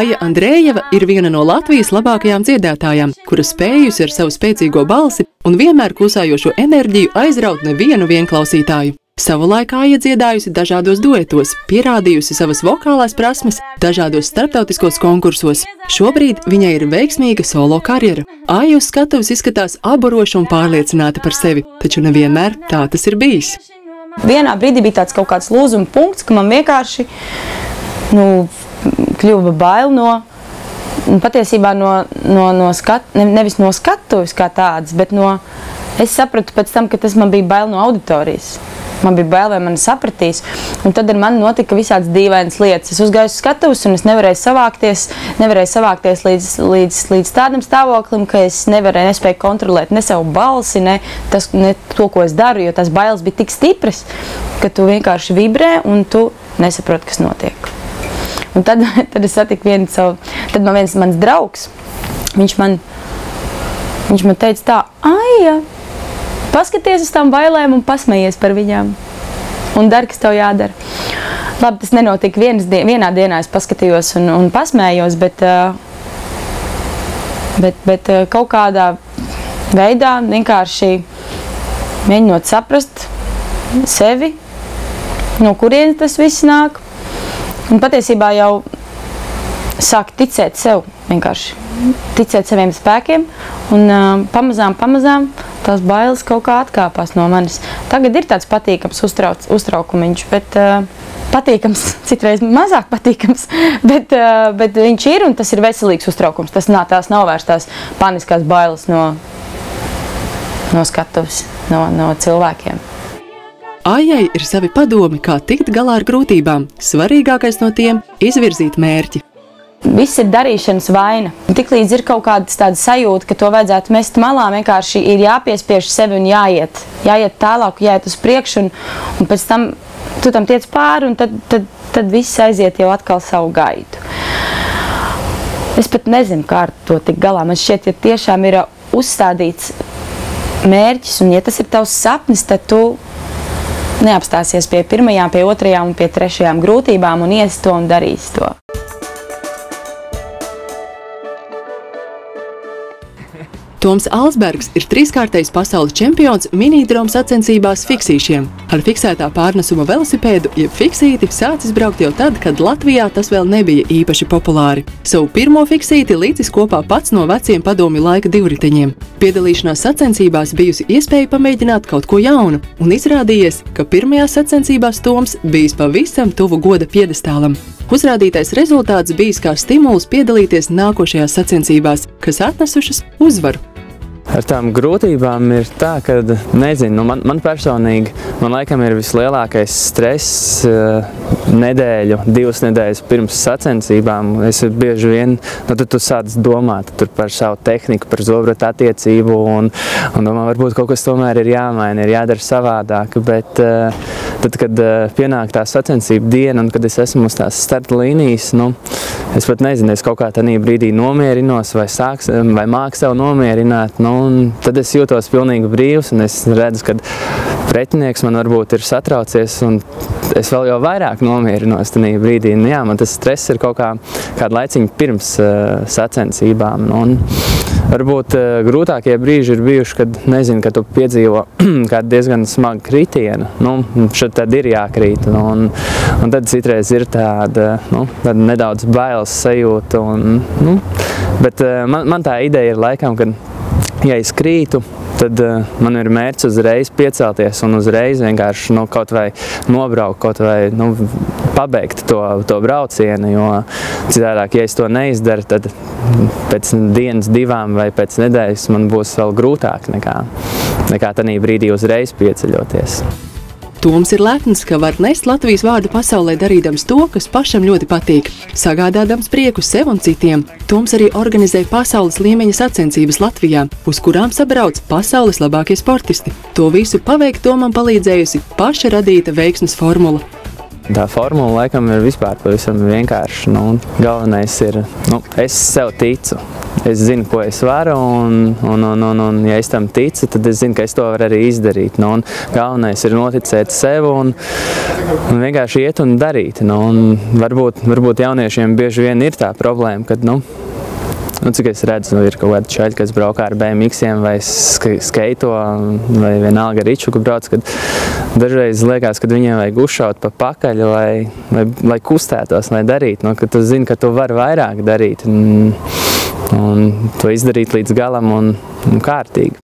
Aija Andrējeva ir viena no Latvijas labākajām dziedātājām, kura spējusi ar savu spēcīgo balsi un vienmēr klusējošo enerģiju aizraut nevienu vienklausītāju. Savulaik Aija dziedājusi dažādos duetos, pierādījusi savas vokālās prasmes dažādos starptautiskos konkursos. Šobrīd viņai ir veiksmīga solo karjera. Aija uz skatuves izskatās aburoša un pārliecināta par sevi, taču nevienmēr tā tas ir bijis. Vienā brīdī bija tāds kaut kāds lūzuma punkts, ka man vienkārši kļuva bail patiesībā nevis no skatuves kā tādas, bet es sapratu pēc tam, ka tas man bija bail no auditorijas. Man bija bail, vai mani sapratīs, un tad ar mani notika visādas dīvainas lietas. Es uzgāju uz skatuves, un es nevarēju savākties līdz tādam stāvoklim, ka es nespēju kontrolēt ne savu balsi, ne to, ko es daru, jo tās bailes bija tik stipras, ka tu vienkārši vibrē, un tu nesaproti, kas notiek. Un tad es satiku tad man viens mans draugs, viņš man teica tā, Aija, paskaties uz tām bailēm un pasmējies par viņām. Un dari, kas tev jādara. Labi, tas nenotika vienā dienā, es paskatījos un pasmējos, bet kaut kādā veidā vienkārši mēģinot saprast sevi, no kurienes tas viss nāk. Un patiesībā jau sāk ticēt sev, vienkārši ticēt saviem spēkiem, un pamazām tās bailes kaut kā atkāpās no manis. Tagad ir tāds patīkams uztraukumiņš, bet citreiz mazāk patīkams, bet viņš ir, un tas ir veselīgs uztraukums. Tās nav vairs tās paniskās bailes no skatuves, no cilvēkiem. Aijai ir savi padomi, kā tikt galā ar grūtībām. Svarīgākais no tiem – izvirzīt mērķi. Viss ir darīšanas vaina. Tiklīdz ir kaut kāda tāda sajūta, ka to vajadzētu mest malā, vienkārši ir jāpiespiež sevi un jāiet. Jāiet tālāk, jāiet uz priekšu, un pēc tam tu tam tiec pāri, un tad viss aiziet jau atkal savu gaitu. Es pat nezinu, kā ar to tik galā. Man šķiet, ja tiešām ir uzstādīts mērķis, un ja tas ir tavs sapnis, tad tu neapstāsies pie pirmajām, pie otrajām un pie trešajām grūtībām un ies to un darīs to. Toms Alsbergs ir 3-kārtais pasaules čempions minidromu sacensībās fiksīšiem. Ar fiksētā pārnesuma velosipēdu, jeb fiksīti, sācis braukt jau tad, kad Latvijā tas vēl nebija īpaši populāri. Savu pirmo fiksīti līdzis kopā pats no veciem padomju laika divriteņiem. Piedalīšanās sacensībās bijusi iespēja pamēģināt kaut ko jaunu, un izrādījies, ka pirmajās sacensībās Toms bijis pavisam tuvu goda piedestālam. Uzrādītais rezultāts bijis kā stimuls piedalīties nākošajās sacensībās, kas atnesušas uzvaru. Ar tām grūtībām ir tā, ka, nezinu, man personīgi, man laikam ir vislielākais stress nedēļu, 2 nedēļas pirms sacensībām. Es bieži vien, tad tu sāc domāt par savu tehniku, par zobratu attiecību un domā, varbūt kaut kas tomēr ir jāmaina, ir jādara savādāk, bet tad, kad pienāk tā sacensība diena un kad es esmu uz tās starta līnijas, es pat nezinu, es kaut kā tādā brīdī nomierinos vai māku sev nomierināt, un tad es jūtos pilnīgi brīvs, un es redzu, ka pretinieks man varbūt ir satraucies, un es vēl jau vairāk nomierinos tādā brīdī. Jā, man tas stress ir kaut kādu laiciņu pirms sacensībām. Un varbūt grūtākie brīži ir bijuši, kad, nezinu, kad tu piedzīvo kādu diezgan smagu kritienu. Šad tad ir jākrīt, un tad citreiz ir tāda nedaudz bailes sajūta. Bet man tā ideja ir laikam, kad ja es krītu, tad man ir mērķis uzreiz piecelties un uzreiz vienkārši kaut vai nobraukt, kaut vai pabeigt to braucienu, jo citādāk, ja es to neizdaru, tad pēc dienas, 2 vai pēc nedēļas man būs vēl grūtāk nekā tādā brīdī uzreiz pieceļoties. Toms ir lepns, ka var nest Latvijas vārdu pasaulē darīdams to, kas pašam ļoti patīk, sagādādams prieku sev un citiem. Toms arī organizē pasaules līmeņa sacensības Latvijā, uz kurām sabrauc pasaules labākie sportisti. To visu paveikt Tomam palīdzējusi paša radīta veiksmes formula. Tā formula laikam ir vispār pavisam vienkārši. Galvenais ir, es sev ticu. Es zinu, ko es varu, un ja es tam ticu, tad es zinu, ka es to varu arī izdarīt. Galvenais ir noticēt sev un vienkārši iet un darīt. Varbūt jauniešiem bieži vien ir tā problēma, kad, cik es redzu, ir kaut kādi čaļi, kas braukā ar BMX-iem vai skeito vai vienalga ričuku brauc, kad dažreiz liekas, kad viņiem vajag uzšaut pa pakaļ, lai kustētos, lai darītu, kad tu zini, ka tu vari vairāk darīt un to izdarīt līdz galam un kārtīgi.